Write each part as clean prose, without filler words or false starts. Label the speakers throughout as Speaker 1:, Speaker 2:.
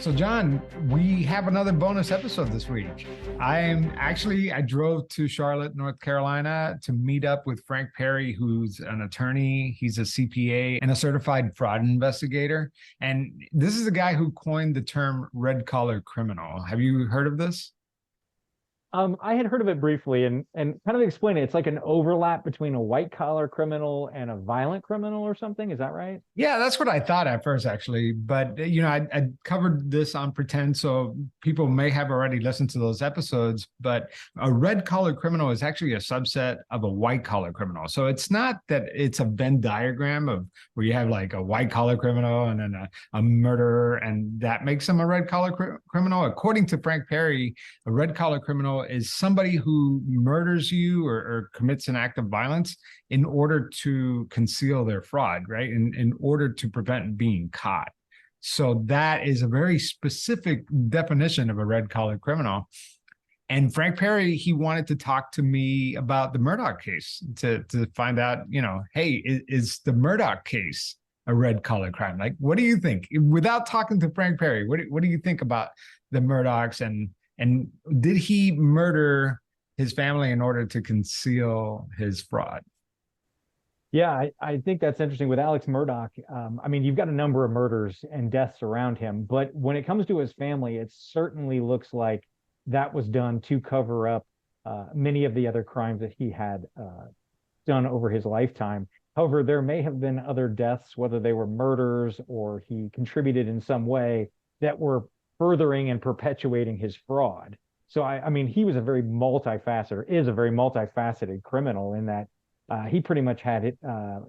Speaker 1: So, John, we have another bonus episode this week. I drove to Charlotte, North Carolina to meet up with Frank Perri, who's an attorney. He's a CPA and a certified fraud investigator. And this is the guy who coined the term red collar criminal. Have you heard of this?
Speaker 2: I had heard of it briefly and kind of explain it. It's like an overlap between a white collar criminal and a violent criminal or something. Is that right?
Speaker 1: Yeah, that's what I thought at first, actually. But, I covered this on Pretend, so people may have already listened to those episodes. But a red collar criminal is actually a subset of a white collar criminal. So it's not that it's a Venn diagram of where you have like a white collar criminal and then a murderer, and that makes them a red collar criminal. According to Frank Perri, a red collar criminal is somebody who murders you or commits an act of violence in order to conceal their fraud, right? In order to prevent being caught. So that is a very specific definition of a red collar criminal. And Frank Perri, he wanted to talk to me about the Murdaugh case to find out, hey, is the Murdaugh case a red collar crime? Like, what do you think? Without talking to Frank Perri, what do you think about the Murdaughs and did he murder his family in order to conceal his fraud?
Speaker 2: Yeah, I think that's interesting with Alex Murdaugh. You've got a number of murders and deaths around him, but when it comes to his family, it certainly looks like that was done to cover up many of the other crimes that he had done over his lifetime. However, there may have been other deaths, whether they were murders or he contributed in some way that were furthering and perpetuating his fraud. So, he was a very multifaceted criminal in that he pretty much had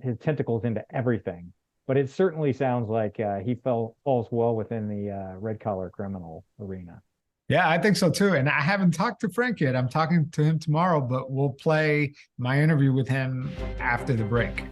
Speaker 2: his tentacles into everything. But it certainly sounds like he falls well within the red collar criminal arena.
Speaker 1: Yeah, I think so too. And I haven't talked to Frank yet. I'm talking to him tomorrow, but we'll play my interview with him after the break.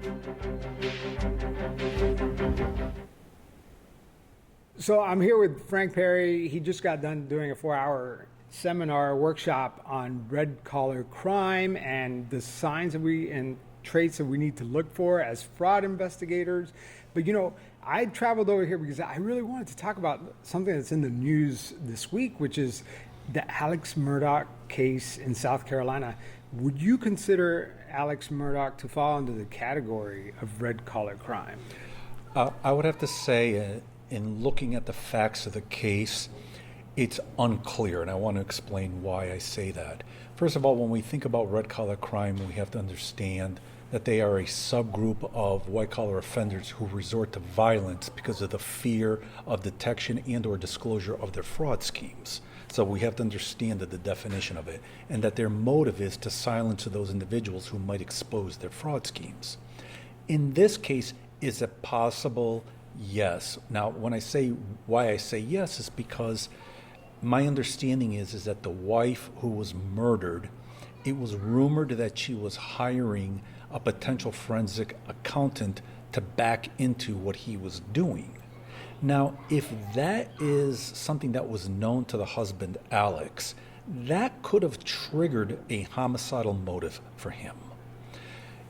Speaker 1: So I'm here with Frank Perri. He just got done doing a 4-hour seminar workshop on red collar crime and the signs and traits that we need to look for as fraud investigators. But I traveled over here because I really wanted to talk about something that's in the news this week, which is the Alex Murdaugh case in South Carolina. Would you consider Alex Murdaugh to fall into the category of red collar crime?
Speaker 3: I would have to say, in looking at the facts of the case, it's unclear, and I want to explain why I say that. First of all, when we think about red-collar crime, we have to understand that they are a subgroup of white-collar offenders who resort to violence because of the fear of detection and or disclosure of their fraud schemes. So we have to understand the definition of it, and that their motive is to silence those individuals who might expose their fraud schemes. In this case, is it possible? Yes. Now, when I say why I say yes is because my understanding is that the wife who was murdered, it was rumored that she was hiring a potential forensic accountant to back into what he was doing. Now, if that is something that was known to the husband, Alex, that could have triggered a homicidal motive for him.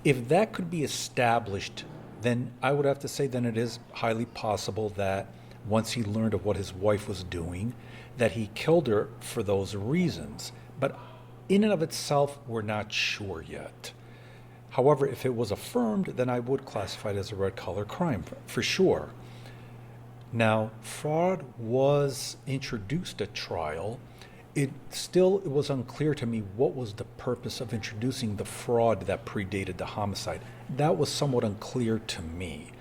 Speaker 3: If that could be established, then I would have to say then it is highly possible that once he learned of what his wife was doing, that he killed her for those reasons. But in and of itself, we're not sure yet. However, if it was affirmed, then I would classify it as a red collar crime for sure. Now, fraud was introduced at trial. It was unclear to me what was the purpose of introducing the fraud that predated the homicide. That was somewhat unclear to me.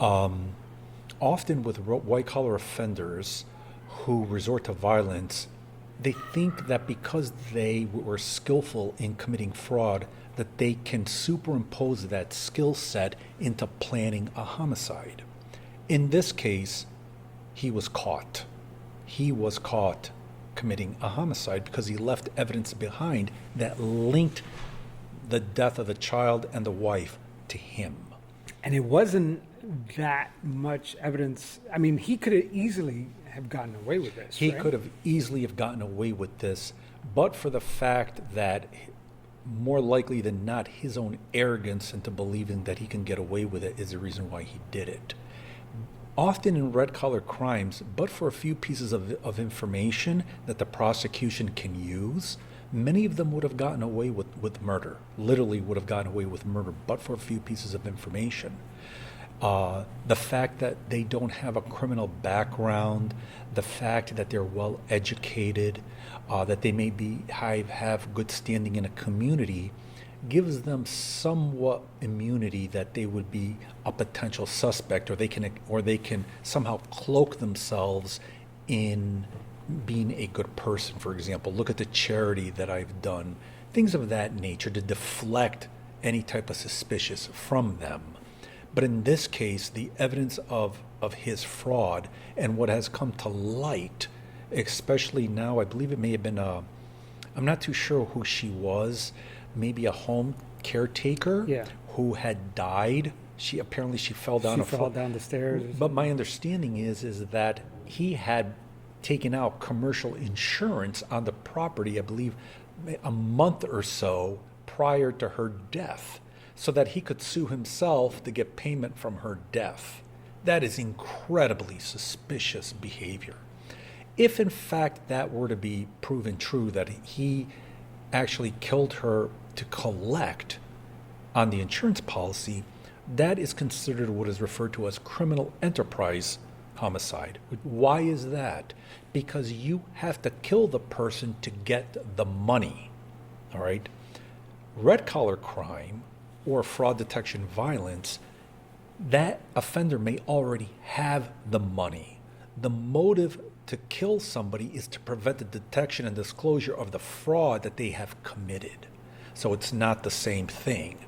Speaker 3: Often with white-collar offenders who resort to violence, they think that because they were skillful in committing fraud, that they can superimpose that skill set into planning a homicide. In this case, he was caught. He was caught committing a homicide because he left evidence behind that linked the death of the child and the wife to him.
Speaker 4: And it wasn't that much evidence. I mean, he could have easily have gotten away with this.
Speaker 3: He
Speaker 4: right?
Speaker 3: could have easily have gotten away with this, but for the fact that more likely than not, his own arrogance into believing that he can get away with it is the reason why he did it. Often in red-collar crimes, but for a few pieces of information that the prosecution can use, many of them would have gotten away with murder, literally would have gotten away with murder, but for a few pieces of information. The fact that they don't have a criminal background, the fact that they're well educated, that they may have good standing in a community, gives them somewhat immunity that they would be a potential suspect, or they can somehow cloak themselves in being a good person. For example, look at the charity that I've done, things of that nature, to deflect any type of suspicious from them. But in this case, the evidence of his fraud and what has come to light, especially now, I believe it may have been I'm not too sure who she was, maybe a home caretaker who had died. She fell down
Speaker 4: fell down the stairs.
Speaker 3: But my understanding is that he had taken out commercial insurance on the property, I believe, a month or so prior to her death, so that he could sue himself to get payment from her death. That is incredibly suspicious behavior. If in fact that were to be proven true, that he actually killed her to collect on the insurance policy, that is considered what is referred to as criminal enterprise homicide. Why is that? Because you have to kill the person to get the money. All right? Red collar crime or fraud detection violence, that offender may already have the money. The motive to kill somebody is to prevent the detection and disclosure of the fraud that they have committed. So it's not the same thing.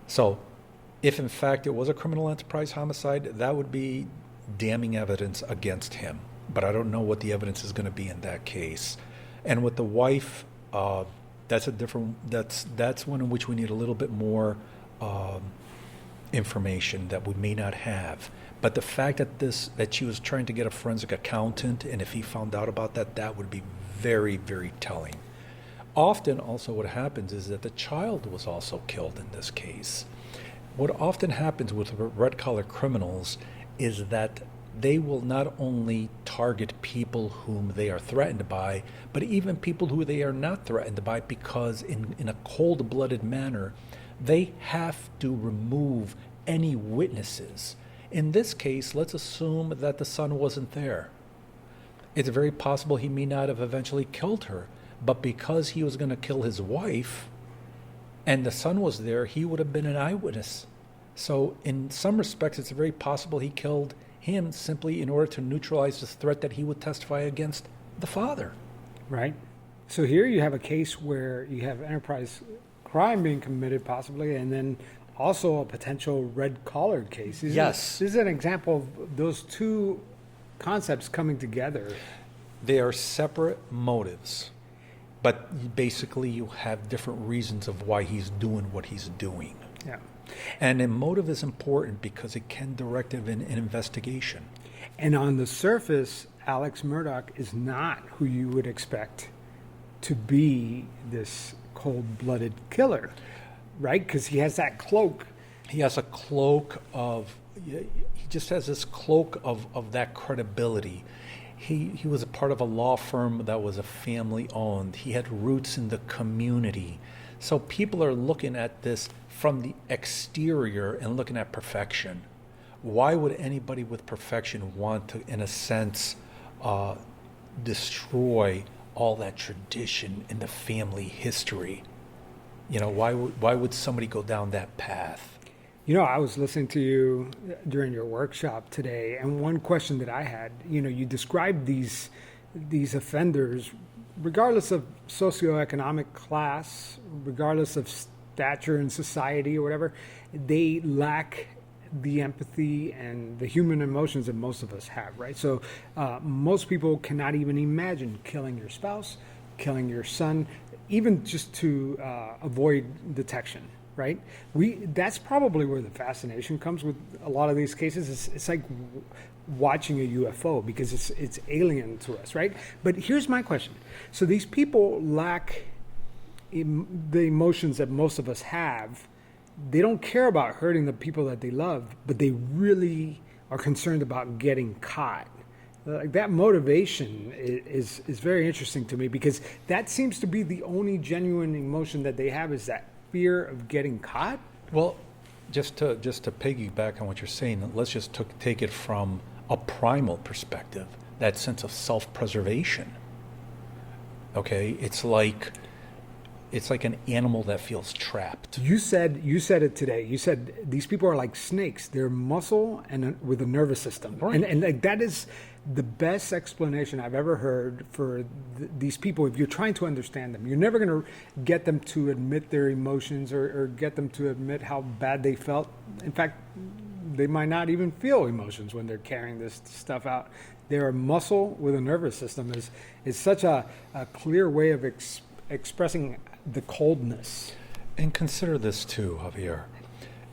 Speaker 3: So if in fact it was a criminal enterprise homicide, that would be damning evidence against him. But I don't know what the evidence is going to be in that case. And with the wife, that's one in which we need a little bit more information that we may not have. But the fact that she was trying to get a forensic accountant, and if he found out about that, that would be very, very telling. Often also what happens is that the child was also killed in this case. What often happens with red-collar criminals is that they will not only target people whom they are threatened by, but even people who they are not threatened by, because in a cold-blooded manner, they have to remove any witnesses. In this case, let's assume that the son wasn't there. It's very possible he may not have eventually killed her, but because he was going to kill his wife and the son was there, he would have been an eyewitness. So in some respects, it's very possible he killed him simply in order to neutralize the threat that he would testify against the father.
Speaker 4: Right. So here you have a case where you have enterprise crime being committed possibly, and then also a potential red-collar case. This is an example of those two concepts coming together.
Speaker 3: They are separate motives, but basically you have different reasons of why he's doing what he's doing.
Speaker 4: Yeah.
Speaker 3: And a motive is important because it can direct an investigation.
Speaker 4: And on the surface, Alex Murdaugh is not who you would expect to be this cold-blooded killer, right? Because he has that cloak.
Speaker 3: He has a cloak he just has this cloak of that credibility. He was a part of a law firm that was a family-owned. He had roots in the community. So people are looking at this from the exterior and looking at perfection. Why would anybody with perfection want to, in a sense, destroy all that tradition in the family history? You know, why would somebody go down that path?
Speaker 4: You know, I was listening to you during your workshop today, and one question that I had, you know, you described these offenders, regardless of socioeconomic class, regardless of stature in society or whatever, they lack the empathy and the human emotions that most of us have, right? So most people cannot even imagine killing your spouse, killing your son, even just to avoid detection, right? That's probably where the fascination comes with a lot of these cases. It's like watching a UFO because it's alien to us, right? But here's my question. So these people lack the emotions that most of us have. They don't care about hurting the people that they love, but they really are concerned about getting caught. Like that motivation is very interesting to me, because that seems to be the only genuine emotion that they have, is that fear of getting caught.
Speaker 3: Well, just to piggyback on what you're saying, let's just take it from a primal perspective, that sense of self-preservation. Okay, it's like an animal that feels trapped.
Speaker 4: You said it today. You said these people are like snakes. They're muscle and with a nervous system.
Speaker 3: Right.
Speaker 4: And like that is the best explanation I've ever heard for these people. If you're trying to understand them, you're never going to get them to admit their emotions or get them to admit how bad they felt. In fact, they might not even feel emotions when they're carrying this stuff out. They're a muscle with a nervous system is such a clear way of expressing the coldness.
Speaker 3: And consider this too, Javier,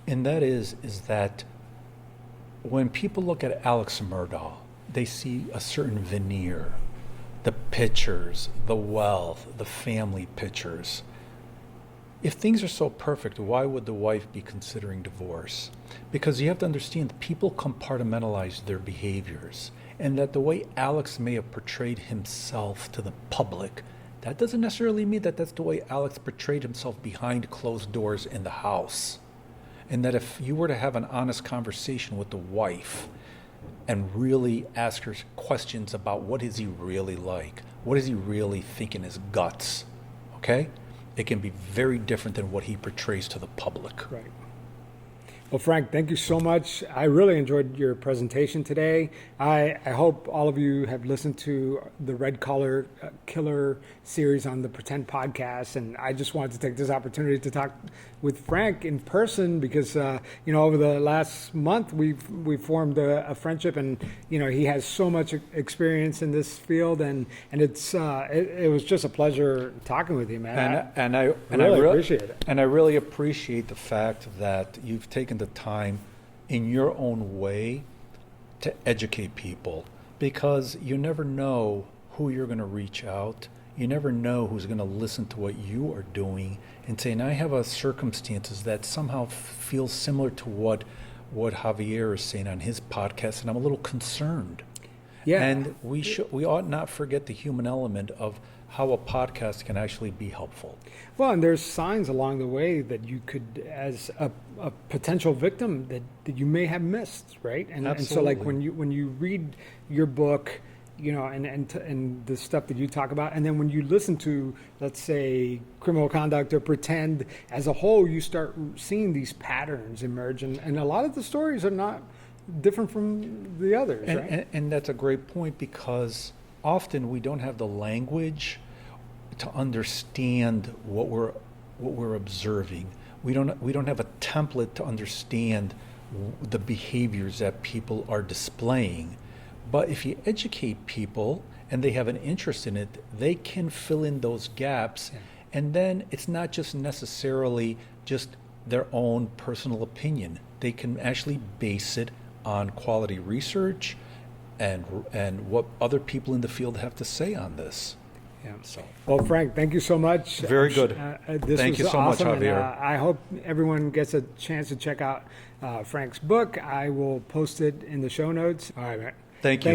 Speaker 3: and that is that when people look at Alex Murdaugh, they see a certain veneer, the pictures, the wealth, the family pictures. If things are so perfect, why would the wife be considering divorce? Because you have to understand, people compartmentalize their behaviors, and that the way Alex may have portrayed himself to the public, that doesn't necessarily mean that that's the way Alex portrayed himself behind closed doors in the house. And that if you were to have an honest conversation with the wife and really ask her questions about what is he really like, what is he really think in his guts, okay? It can be very different than what he portrays to the public.
Speaker 4: Right. Well, Frank, thank you so much. I really enjoyed your presentation today. I hope all of you have listened to the Red Collar Killer series on the Pretend podcast. And I just wanted to take this opportunity to talk with Frank in person because, over the last month, we've formed a friendship, and, he has so much experience in this field, and it was just a pleasure talking with you, man. I really appreciate it.
Speaker 3: And I really appreciate the fact that you've taken the time in your own way to educate people, because you never know who you're going to reach out. You never know who's going to listen to what you are doing and say, and I have a circumstances that somehow feel similar to what Javier is saying on his podcast, and I'm a little concerned.
Speaker 4: Yeah.
Speaker 3: And we ought not forget the human element of how a podcast can actually be helpful.
Speaker 4: Well, and there's signs along the way that you could, as a potential victim, that you may have missed, right? And so, like when you read your book, and the stuff that you talk about, and then when you listen to, let's say, Criminal Conduct or Pretend as a whole, you start seeing these patterns emerge, and a lot of the stories are not different from the others, right?
Speaker 3: And that's a great point, because often we don't have the language to understand what we're observing. We don't have a template to understand the behaviors that people are displaying. But if you educate people and they have an interest in it, they can fill in those gaps. Yeah. And then it's not just necessarily just their own personal opinion. They can actually base it on quality research and what other people in the field have to say on this.
Speaker 4: Yeah. So, well, Frank, thank you so much.
Speaker 3: Very good. Thank you so
Speaker 4: awesome,
Speaker 3: much, Javier.
Speaker 4: And, I hope everyone gets a chance to check out Frank's book. I will post it in the show notes. All right, man.
Speaker 3: Thank you.